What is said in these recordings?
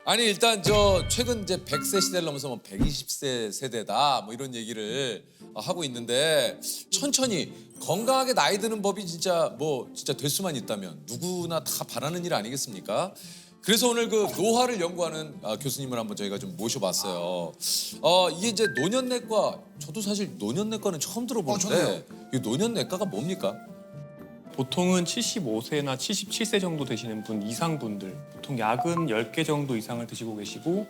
아니 일단 저 최근 이제 100세 시대를 넘어서 뭐 120세 세대다 뭐 이런 얘기를 하고 있는데 천천히 건강하게 나이 드는 법이 진짜 될 수만 있다면 누구나 다 바라는 일 아니겠습니까? 그래서 오늘 그 노화를 연구하는 교수님을 한번 저희가 좀 모셔봤어요. 이게 이제 노년내과, 저도 사실 노년내과는 처음 들어보는데 이 노년내과가 뭡니까? 보통은 75세나 77세 정도 되시는 분 이상 분들 보통 약은 10개 정도 이상을 드시고 계시고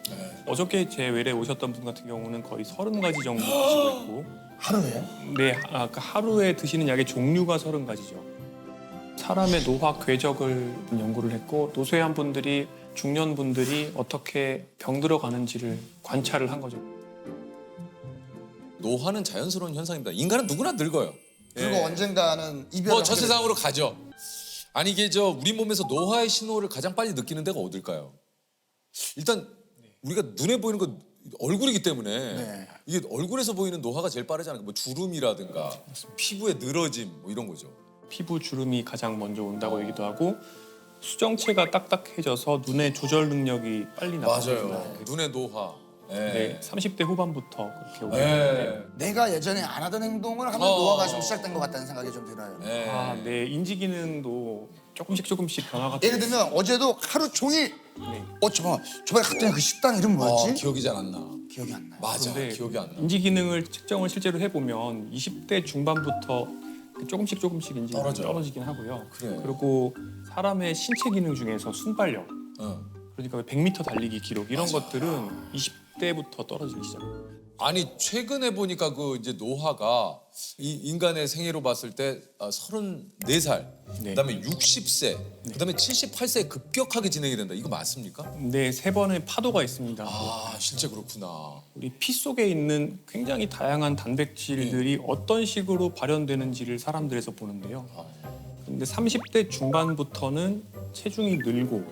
어저께 제 외래 오셨던 분 같은 경우는 거의 30가지 정도 드시고 있고 하루에? 네, 그 하루에 드시는 약의 종류가 30가지죠. 사람의 노화 궤적을 연구를 했고 노쇠한 분들이 중년 분들이 어떻게 병들어가는지를 관찰을 한 거죠. 노화는 자연스러운 현상입니다. 인간은 누구나 늙어요. 그리고 예. 언젠가는 이별을 저 하게 세상으로 가죠. 아니 이게 우리 몸에서 노화의 신호를 가장 빨리 느끼는 데가 어딜까요? 일단 우리가 눈에 보이는 건 얼굴이기 때문에 네. 이게 얼굴에서 보이는 노화가 제일 빠르잖아요. 뭐 주름이라든가 피부의 늘어짐 뭐 이런 거죠. 피부 주름이 가장 먼저 온다고 얘기도 하고 수정체가 딱딱해져서 눈의 조절 능력이 빨리 나빠진다. 눈의 노화. 예. 네, 30대 후반부터 그렇게 오게 예. 되는데 내가 예전에 안 하던 행동을 하면 노화가 좀 시작된 것 같다는 생각이 좀 들어요. 예. 네, 인지 기능도 조금씩 변화가 예를 들면 어제도 하루 종일 네. 잠깐만 저번에 갔더니 그 식당 이름 뭐였지? 기억이 잘 안 나. 기억이 안 나요. 맞아. 그런데 기억이 안 나. 인지 기능을 측정을 실제로 해보면 20대 중반부터 조금씩 인지 기능이 떨어져요. 떨어지긴 하고요. 그래. 그리고 사람의 신체 기능 중에서 순발력, 그러니까 100m 달리기 기록 이런 것들은 20대부터 떨어지기 시작해요. 아니 최근에 보니까 그 이제 노화가 이 인간의 생애로 봤을 때 34살, 네. 그다음에 60세, 그다음에 78세에 급격하게 진행이 된다. 이거 맞습니까? 네, 3번의 파도가 있습니다. 아, 실제 그렇구나. 우리 피 속에 있는 굉장히 다양한 단백질들이 어떤 식으로 발현되는지를 사람들에서 보는데요. 근데 30대 중반부터는 체중이 늘고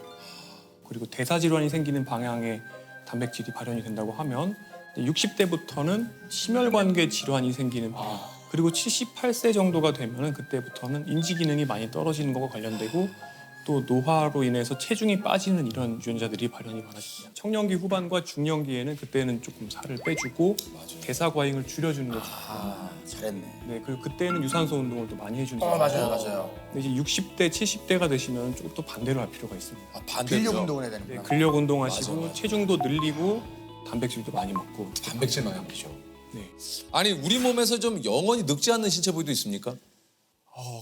그리고 대사질환이 생기는 방향의 단백질이 발현이 된다고 하면 60대부터는 심혈관계 질환이 생기는 방향 그리고 78세 정도가 되면 그때부터는 인지 기능이 많이 떨어지는 것과 관련되고 또 노화로 인해서 체중이 빠지는 이런 유전자들이 발현이 많아집니다. 청년기 후반과 중년기에는 그때는 조금 살을 빼주고 대사 과잉을 줄여주는 게 좋다. 잘했네. 네, 그리고 그때는 유산소 운동을 또 많이 해주는 거예요. 맞아요. 근데 이제 60대, 70대가 되시면 조금 또 반대로 할 필요가 있습니다. 반대로. 근력 운동을 해야 네, 되는구나. 근력 운동하시고 맞아. 체중도 늘리고 단백질도 많이 먹고 단백질만 합니죠. 네. 아니 우리 몸에서 좀 영원히 늙지 않는 신체 부위도 있습니까?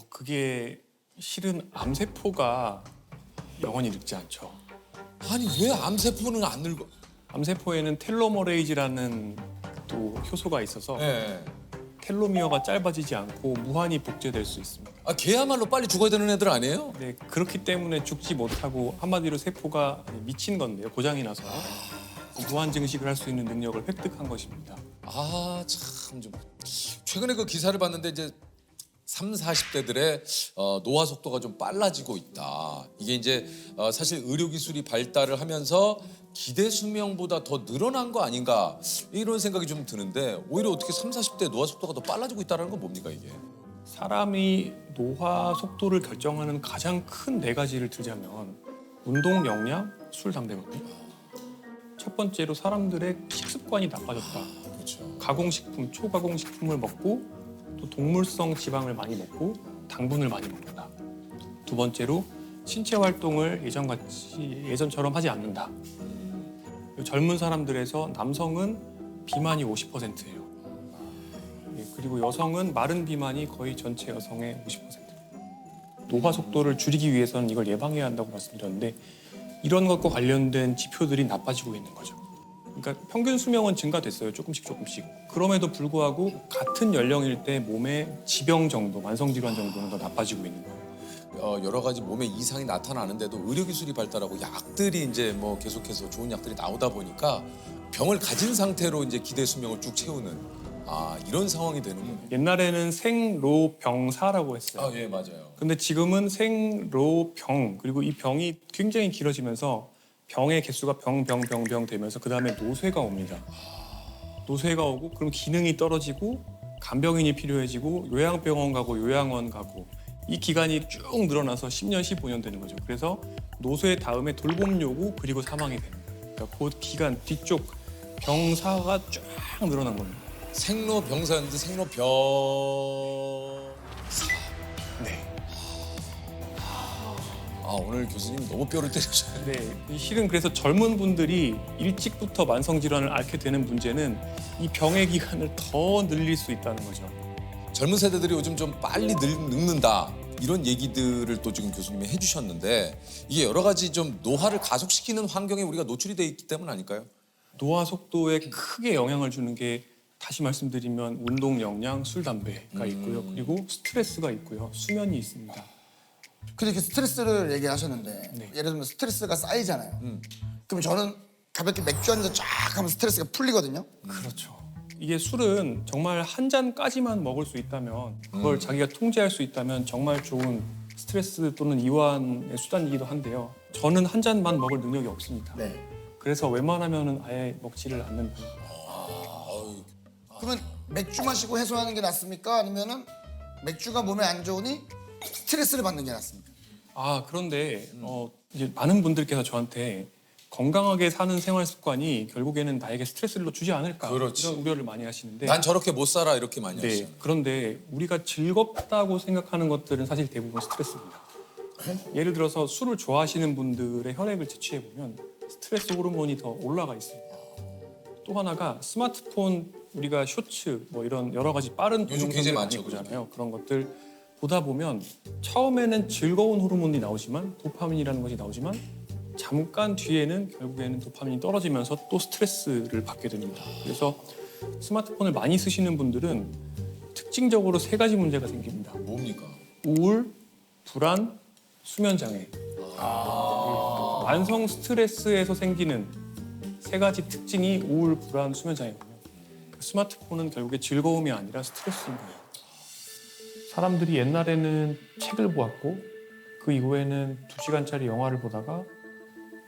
그게 실은 암세포가 영원히 늙지 않죠. 아니 왜 암세포는 안 늙어? 암세포에는 텔로머레이즈라는 또 효소가 있어서 예. 텔로미어가 짧아지지 않고 무한히 복제될 수 있습니다. 걔야말로 빨리 죽어야 되는 애들 아니에요? 네, 그렇기 때문에 죽지 못하고 한마디로 세포가 미친 건데요. 고장이 나서 무한 증식을 할 수 있는 능력을 획득한 것입니다. 참 좀 최근에 그 기사를 봤는데 이제 30, 40대들의 노화 속도가 좀 빨라지고 있다. 이게 이제 사실 의료 기술이 발달을 하면서 기대 수명보다 더 늘어난 거 아닌가 이런 생각이 좀 드는데 오히려 어떻게 30, 40대 노화 속도가 더 빨라지고 있다는 건 뭡니까 이게? 사람이 노화 속도를 결정하는 가장 큰 4가지를 들자면 운동 역량, 술, 담배거든요. 첫 번째로 사람들의 식습관이 나빠졌다. 그렇죠. 가공식품, 초가공식품을 먹고 또 동물성 지방을 많이 먹고 당분을 많이 먹는다. 두 번째로 신체 활동을 예전처럼 하지 않는다. 젊은 사람들에서 남성은 비만이 50%예요. 그리고 여성은 마른 비만이 거의 전체 여성의 50%. 노화 속도를 줄이기 위해서는 이걸 예방해야 한다고 말씀드렸는데 이런 것과 관련된 지표들이 나빠지고 있는 거죠. 그러니까 평균 수명은 증가됐어요. 조금씩. 그럼에도 불구하고 같은 연령일 때 몸의 지병 정도, 만성 질환 정도는 더 나빠지고 있는 거예요. 여러 가지 몸에 이상이 나타나는데도 의료 기술이 발달하고 약들이 이제 뭐 계속해서 좋은 약들이 나오다 보니까 병을 가진 상태로 이제 기대 수명을 쭉 채우는 이런 상황이 되는군요. 옛날에는 생로병사라고 했어요. 예, 맞아요. 근데 지금은 생로병 그리고 이 병이 굉장히 길어지면서 병의 개수가 병 되면서 그 다음에 노쇠가 옵니다. 노쇠가 오고 그럼 기능이 떨어지고 간병인이 필요해지고 요양병원 가고 요양원 가고 이 기간이 쭉 늘어나서 10년, 15년 되는 거죠. 그래서 노쇠 다음에 돌봄 요구 그리고 사망이 됩니다. 그러니까 곧 기관 뒤쪽 병사가 쫙 늘어난 겁니다. 생로병사였는데 생로병. 네. 아 오늘 교수님 너무 뼈를 때리셨네. 네, 이 실은 그래서 젊은 분들이 일찍부터 만성 질환을 앓게 되는 문제는 이 병의 기간을 더 늘릴 수 있다는 거죠. 젊은 세대들이 요즘 좀 빨리 늙는다 이런 얘기들을 또 지금 교수님이 해주셨는데 이게 여러 가지 좀 노화를 가속시키는 환경에 우리가 노출이 돼 있기 때문 아닐까요? 노화 속도에 크게 영향을 주는 게 다시 말씀드리면 운동 역량, 술, 담배가 있고요. 그리고 스트레스가 있고요. 수면이 있습니다. 근데 이렇게 스트레스를 얘기하셨는데 네. 예를 들면 스트레스가 쌓이잖아요. 그럼 저는 가볍게 맥주 한 잔 쫙 하면 스트레스가 풀리거든요. 그렇죠. 이게 술은 정말 한 잔까지만 먹을 수 있다면 그걸 자기가 통제할 수 있다면 정말 좋은 스트레스 또는 이완의 수단이기도 한데요. 저는 한 잔만 먹을 능력이 없습니다. 네. 그래서 웬만하면은 아예 먹지를 않는 편입니다. 그러면 맥주 마시고 해소하는 게 낫습니까? 아니면은 맥주가 몸에 안 좋으니 스트레스를 받는 게 낫습니까? 아 그런데 이제 많은 분들께서 저한테 건강하게 사는 생활 습관이 결국에는 나에게 스트레스를 주지 않을까 그렇지. 이런 우려를 많이 하시는데 난 저렇게 못 살아 이렇게 많이 네, 하시잖아요. 그런데 우리가 즐겁다고 생각하는 것들은 사실 대부분 스트레스입니다. 예를 들어서 술을 좋아하시는 분들의 혈액을 채취해 보면 스트레스 호르몬이 더 올라가 있습니다. 또 하나가 스마트폰 우리가 쇼츠 뭐 이런 여러 가지 빠른 요즘 동영상들 굉장히 많이 많죠, 보잖아요. 그런 것들 보다 보면 처음에는 즐거운 호르몬이 나오지만 도파민이라는 것이 나오지만 잠깐 뒤에는 결국에는 도파민이 떨어지면서 또 스트레스를 받게 됩니다. 그래서 스마트폰을 많이 쓰시는 분들은 특징적으로 세 가지 문제가 생깁니다. 뭡니까? 우울, 불안, 수면 장애. 만성 스트레스에서 생기는 세 가지 특징이 우울, 불안, 수면 장애거든요. 스마트폰은 결국에 즐거움이 아니라 스트레스인 거예요. 사람들이 옛날에는 책을 보았고 그 이후에는 2시간짜리 영화를 보다가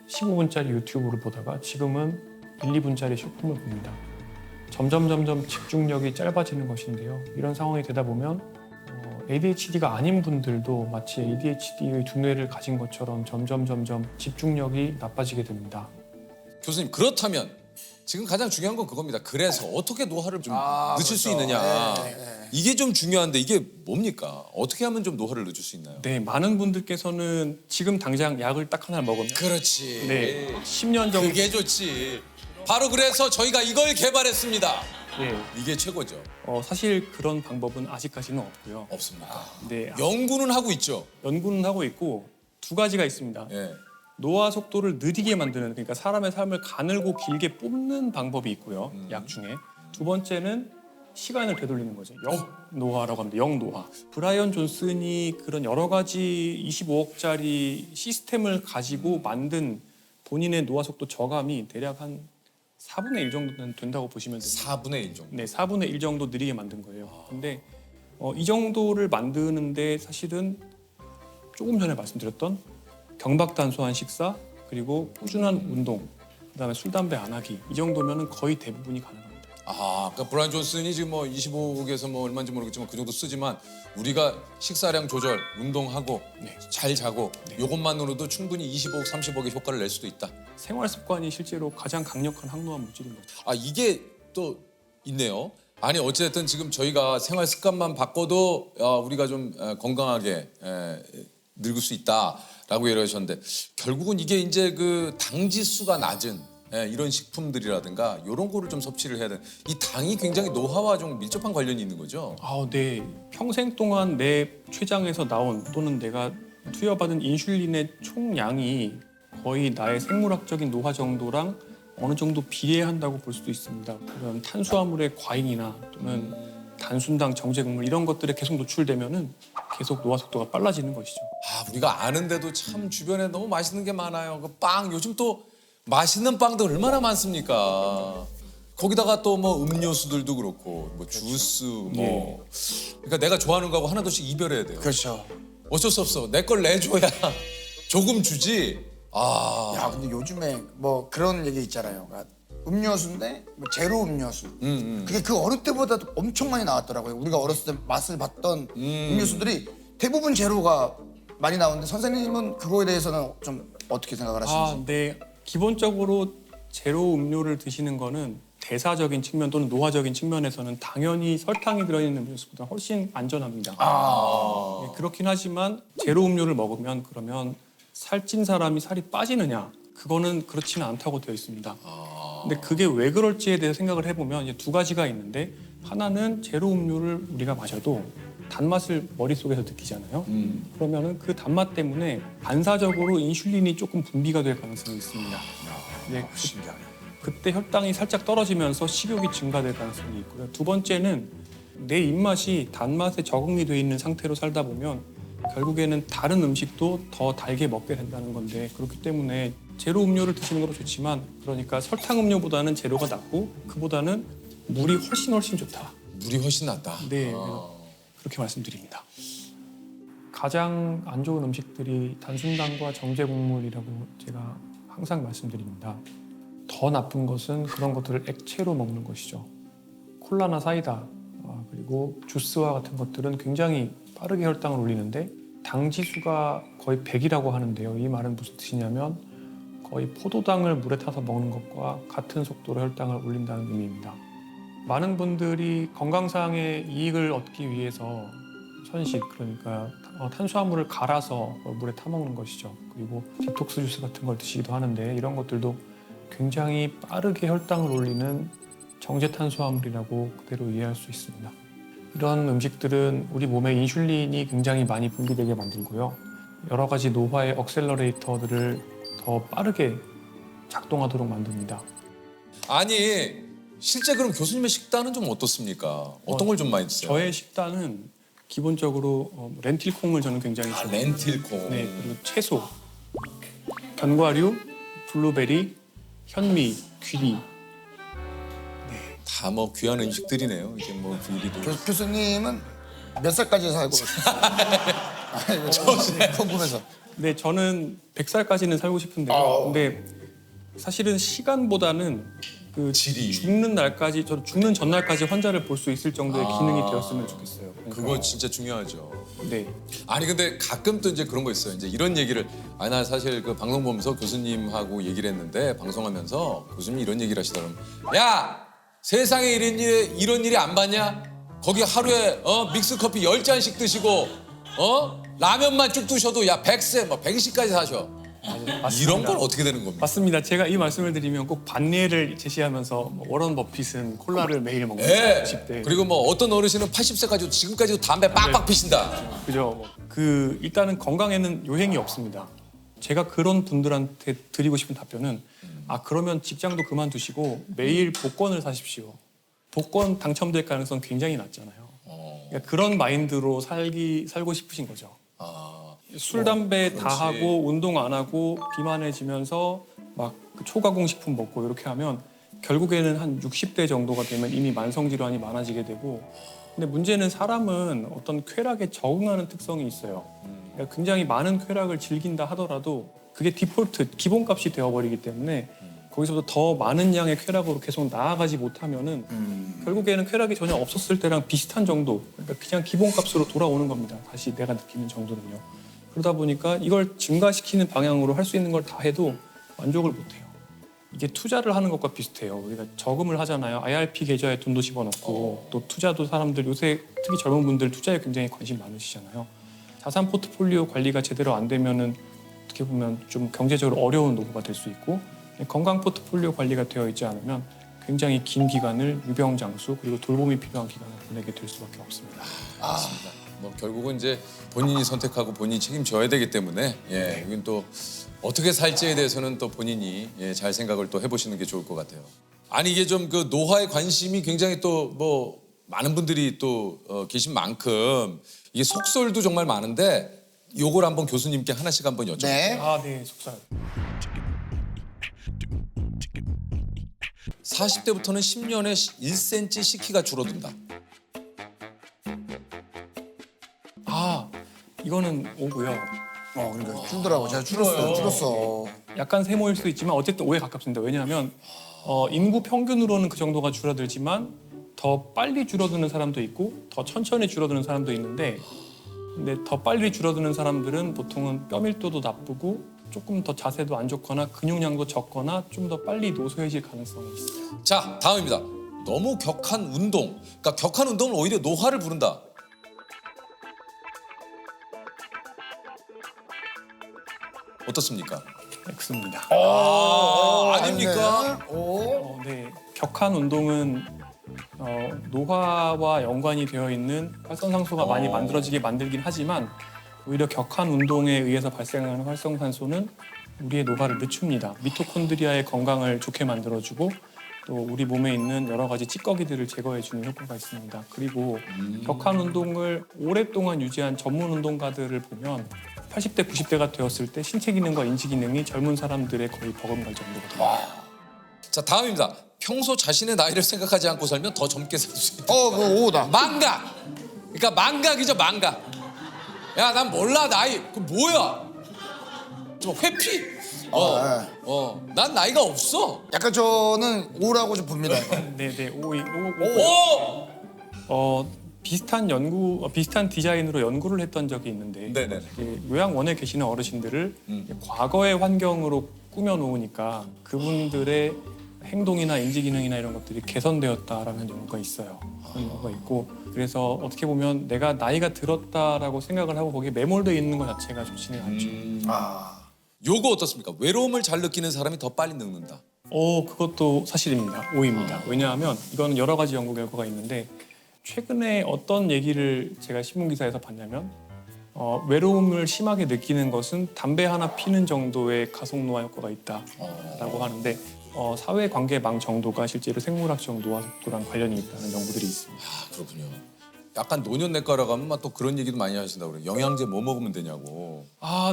15분짜리 유튜브를 보다가 지금은 1, 2분짜리 쇼핑을 봅니다. 점점 집중력이 짧아지는 것인데요. 이런 상황이 되다 보면 ADHD가 아닌 분들도 마치 ADHD의 두뇌를 가진 것처럼 점점 집중력이 나빠지게 됩니다. 교수님 그렇다면 지금 가장 중요한 건 그겁니다. 그래서 어떻게 노화를 좀 늦출 수 그렇죠. 있느냐. 네. 이게 좀 중요한데 이게 뭡니까? 어떻게 하면 좀 노화를 늦출 수 있나요? 네, 많은 분들께서는 지금 당장 약을 딱 하나 먹으면 그렇지. 네, 10년 정도 그게 좋지. 바로 그래서 저희가 이걸 개발했습니다. 예, 이게 최고죠. 사실 그런 방법은 아직까지는 없고요. 없습니까? 네, 연구는 하고 있죠. 연구는 하고 있고 두 가지가 있습니다. 예. 노화 속도를 느리게 만드는 그러니까 사람의 삶을 가늘고 길게 뽑는 방법이 있고요. 약 중에 두 번째는 시간을 되돌리는 거죠. 역노화라고 합니다. 역노화. 브라이언 존슨이 그런 여러 가지 25억짜리 시스템을 가지고 만든 본인의 노화 속도 저감이 대략 한 4분의 1 정도는 된다고 보시면 됩니다. 4분의 1 정도. 네, 4분의 1 정도 느리게 만든 거예요. 근데 이 정도를 만드는데 사실은 조금 전에 말씀드렸던 경박단소한 식사 그리고 꾸준한 운동 그다음에 술 담배 안 하기 이 정도면은 거의 대부분이 가능합니다. 아, 그러니까 브라이언 존슨이 지금 뭐 25억에서 뭐 얼마인지 모르겠지만 그 정도 쓰지만 우리가 식사량 조절, 운동하고 네. 잘 자고 요것만으로도 충분히 25억, 30억의 효과를 낼 수도 있다. 생활 습관이 실제로 가장 강력한 항노화 물질인 거죠. 아, 이게 또 있네요. 아니 어쨌든 지금 저희가 생활 습관만 바꿔도 우리가 좀 건강하게 늙을 수 있다라고 얘기하셨는데 결국은 이게 이제 그 당 지수가 낮은 이런 식품들이라든가 이런 거를 좀 섭취를 해야 되는. 이 당이 굉장히 노화와 좀 밀접한 관련이 있는 거죠. 네. 평생 동안 내 췌장에서 나온 또는 내가 투여받은 인슐린의 총량이 거의 나의 생물학적인 노화 정도랑 어느 정도 비례한다고 볼 수도 있습니다. 그런 탄수화물의 과잉이나 또는 단순당, 정제곡물 이런 것들에 계속 노출되면은 계속 노화 속도가 빨라지는 것이죠. 아, 우리가 아는데도 참 주변에 너무 맛있는 게 많아요. 그 빵 요즘 또 맛있는 빵도 얼마나 많습니까? 거기다가 또 뭐 음료수들도 그렇고 뭐 주스 뭐 그러니까 내가 좋아하는 거하고 하나둘씩 이별해야 돼요. 그렇죠. 어쩔 수 없어. 내 걸 내줘야 조금 주지. 아, 야, 근데 요즘에 뭐 그런 얘기 있잖아요. 그러니까 음료수인데 뭐 제로 음료수. 그게 그 어릴 때보다 엄청 많이 나왔더라고요. 우리가 어렸을 때 맛을 봤던 음료수들이 대부분 제로가 많이 나오는데 선생님은 그거에 대해서는 좀 어떻게 생각을 하시는지? 네. 기본적으로 제로 음료를 드시는 거는 대사적인 측면 또는 노화적인 측면에서는 당연히 설탕이 들어있는 음료수보다 훨씬 안전합니다. 네, 그렇긴 하지만 제로 음료를 먹으면 그러면 살찐 사람이 살이 빠지느냐? 그거는 그렇지는 않다고 되어 있습니다. 근데 그게 왜 그럴지에 대해서 생각을 해보면 이제 두 가지가 있는데 하나는 제로 음료를 우리가 마셔도 단맛을 머릿속에서 느끼잖아요. 그러면은 그 단맛 때문에 반사적으로 인슐린이 조금 분비가 될 가능성이 있습니다. 네, 신기하네. 그때 혈당이 살짝 떨어지면서 식욕이 증가될 가능성이 있고요. 두 번째는 내 입맛이 단맛에 적응이 돼 있는 상태로 살다 보면 결국에는 다른 음식도 더 달게 먹게 된다는 건데 그렇기 때문에 제로 음료를 드시는 것도 좋지만 그러니까 설탕 음료보다는 제로가 낫고 그보다는 물이 훨씬 좋다. 물이 훨씬 낫다. 네, 그래서 그렇게 말씀드립니다. 가장 안 좋은 음식들이 단순당과 정제 곡물이라고 제가 항상 말씀드립니다. 더 나쁜 것은 그런 것들을 액체로 먹는 것이죠. 콜라나 사이다 그리고 주스와 같은 것들은 굉장히 빠르게 혈당을 올리는데 당 지수가 거의 100이라고 하는데요. 이 말은 무슨 뜻이냐면 거의 포도당을 물에 타서 먹는 것과 같은 속도로 혈당을 올린다는 의미입니다. 많은 분들이 건강상의 이익을 얻기 위해서 선식 그러니까 탄수화물을 갈아서 물에 타 먹는 것이죠. 그리고 디톡스 주스 같은 걸 드시기도 하는데 이런 것들도 굉장히 빠르게 혈당을 올리는 정제 탄수화물이라고 그대로 이해할 수 있습니다. 이런 음식들은 우리 몸에 인슐린이 굉장히 많이 분비되게 만들고요. 여러 가지 노화의 억셀러레이터들을 더 빠르게 작동하도록 만듭니다. 아니 실제 그럼 교수님의 식단은 좀 어떻습니까? 어떤 걸 좀 많이 드세요? 저의 식단은 기본적으로 렌틸콩을 저는 굉장히 좋아해요. 렌틸콩. 네, 그리고 채소, 견과류, 블루베리, 현미, 귀리. 다 뭐 귀한 음식들이네요. 이제 뭐 귀리도. 교수님은 몇 살까지 살고 궁금해서. 네, 저는 100살까지는 살고 싶은데요. 근데 사실은 시간보다는 그 질이. 죽는 날까지, 저 죽는 전날까지 환자를 볼 수 있을 정도의 기능이 되었으면 좋겠어요. 그러니까, 그거 진짜 중요하죠. 네. 아니 근데 가끔 또 이제 그런 거 있어요. 이제 이런 얘기를 나 사실 그 방송 보면서 교수님하고 얘기를 했는데 방송하면서 교수님이 이런 얘기를 하시더라고요. 야 세상에 이런 일이 안 봤냐? 거기 하루에 믹스 커피 10잔씩 드시고 라면만 쭉 드셔도 야 100세 뭐 120까지 사셔. 맞습니다. 이런 건 어떻게 되는 겁니까? 맞습니다. 제가 이 말씀을 드리면 꼭 반례를 제시하면서 뭐 워런 버핏은 콜라를 매일 먹는 예. 10대. 그리고 뭐 어떤 어르신은 80세까지도 지금까지도 담배 빡빡 피신다. 그죠. 그 일단은 건강에는 요행이 없습니다. 제가 그런 분들한테 드리고 싶은 답변은 그러면 직장도 그만두시고 매일 복권을 사십시오. 복권 당첨될 가능성 굉장히 낮잖아요. 그러니까 그런 마인드로 살고 싶으신 거죠. 술, 담배 다 그렇지. 하고 운동 안 하고 비만해지면서 막 초가공 식품 먹고 이렇게 하면 결국에는 한 60대 정도가 되면 이미 만성 질환이 많아지게 되고 근데 문제는 사람은 어떤 쾌락에 적응하는 특성이 있어요. 그러니까 굉장히 많은 쾌락을 즐긴다 하더라도 그게 디폴트, 기본값이 되어버리기 때문에 거기서부터 더 많은 양의 쾌락으로 계속 나아가지 못하면은 결국에는 쾌락이 전혀 없었을 때랑 비슷한 정도, 그러니까 그냥 기본값으로 돌아오는 겁니다. 다시 내가 느끼는 정도는요. 그러다 보니까 이걸 증가시키는 방향으로 할 수 있는 걸 다 해도 만족을 못해요. 이게 투자를 하는 것과 비슷해요. 우리가 저금을 하잖아요. IRP 계좌에 돈도 집어넣고 또 투자도 사람들 요새 특히 젊은 분들 투자에 굉장히 관심 많으시잖아요. 자산 포트폴리오 관리가 제대로 안 되면은 어떻게 보면 좀 경제적으로 어려운 노후가 될 수 있고 건강 포트폴리오 관리가 되어 있지 않으면 굉장히 긴 기간을 유병장수 그리고 돌봄이 필요한 기간을 보내게 될 수밖에 없습니다. 맞습니다. 뭐 결국은 이제 본인이 선택하고 본인이 책임져야 되기 때문에 여긴 또 어떻게 살지에 대해서는 또 본인이 잘 생각을 또 해보시는 게 좋을 것 같아요. 아니 이게 좀 그 노화에 관심이 굉장히 또 뭐 많은 분들이 또 계신 만큼 이게 속설도 정말 많은데 요걸 한번 교수님께 하나씩 한번 여쭤볼게요. 네. 네, 속살. 40대부터는 10년에 1cm씩 키가 줄어든다. 이거는 오고요. 그러니까 줄더라고. 제가 줄었어. 약간 세모일 수도 있지만 어쨌든 5에 가깝습니다. 왜냐하면 인구 평균으로는 그 정도가 줄어들지만 더 빨리 줄어드는 사람도 있고 더 천천히 줄어드는 사람도 있는데 근데 더 빨리 줄어드는 사람들은 보통은 뼈 밀도도 나쁘고 조금 더 자세도 안 좋거나 근육량도 적거나 좀 더 빨리 노쇠해질 가능성이 있어요. 자, 다음입니다. 너무 격한 운동. 그러니까 격한 운동은 오히려 노화를 부른다. 어떻습니까? X입니다. 아닙니까? 오. 네, 격한 운동은 노화와 연관이 되어 있는 활성산소가 많이 만들어지게 만들긴 하지만 오히려 격한 운동에 의해서 발생하는 활성산소는 우리의 노화를 늦춥니다. 미토콘드리아의 건강을 좋게 만들어주고 또 우리 몸에 있는 여러 가지 찌꺼기들을 제거해주는 효과가 있습니다. 그리고 격한 운동을 오랫동안 유지한 전문 운동가들을 보면 80대, 90대가 되었을 때 신체 기능과 인지 기능이 젊은 사람들의 거의 버금갈 정도거든요. 자, 다음입니다. 평소 자신의 나이를 생각하지 않고 살면 더 젊게 살 수 있다. 그거 오다. 망각. 그러니까 망각이죠, 망각. 야, 난 몰라 나이. 그 뭐야? 좀 회피. 난 나이가 없어. 약간 저는 오라고 좀 봅니다. 이거. 네, 오. 비슷한 디자인으로 연구를 했던 적이 있는데 네네. 요양원에 계시는 어르신들을 과거의 환경으로 꾸며 놓으니까 그분들의 행동이나 인지 기능이나 이런 것들이 개선되었다라는 연구가 있어요. 그런 연구가 있고 그래서 어떻게 보면 내가 나이가 들었다라고 생각을 하고 거기에 매몰되어 있는 것 자체가 좋지는 않죠. 요거 어떻습니까? 외로움을 잘 느끼는 사람이 더 빨리 늙는다. 그것도 사실입니다. 오입니다. 왜냐하면 이거는 여러 가지 연구 결과가 있는데 최근에 어떤 얘기를 제가 신문 기사에서 봤냐면 외로움을 심하게 느끼는 것은 담배 하나 피는 정도의 가속 노화 효과가 있다라고 하는데 사회관계망 정도가 실제로 생물학적 노화 속도랑 관련이 있다는 연구들이 있습니다. 아, 그렇군요. 약간 노년내과라 가면 막 또 그런 얘기도 많이 하신다고 그래요. 영양제 뭐 먹으면 되냐고.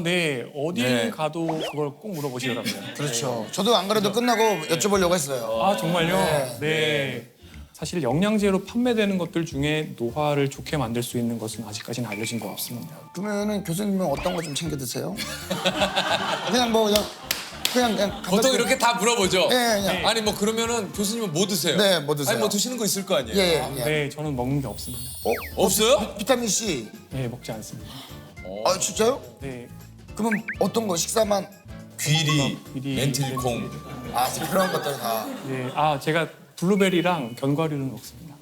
네. 어딜 네. 가도 그걸 꼭 물어보시더라고요. 그렇죠. 저도 안 그래도 끝나고 여쭤보려고 했어요. 아, 정말요? 네. 네. 사실 영양제로 판매되는 것들 중에 노화를 좋게 만들 수 있는 것은 아직까지는 알려진 거 없습니다. 그러면은 교수님은 어떤 거 좀 챙겨 드세요? 그냥 보통 가볍게- 이렇게 다 물어보죠. 예, 그냥. 아니 뭐 그러면은 교수님은 뭐 드세요? 네, 뭐 드세요? 아니 뭐 드시는 거 있을 거 아니에요? 예, 예. 네, 저는 먹는 게 없습니다. 없어요? 비타민 C. 네, 먹지 않습니다. 아 진짜요? 네. 그러면 어떤 거 식사만? 귀리, 귀리, 렌틸콩. 그런 것들 다. 네. 제가 블루베리랑 견과류는 먹습니다.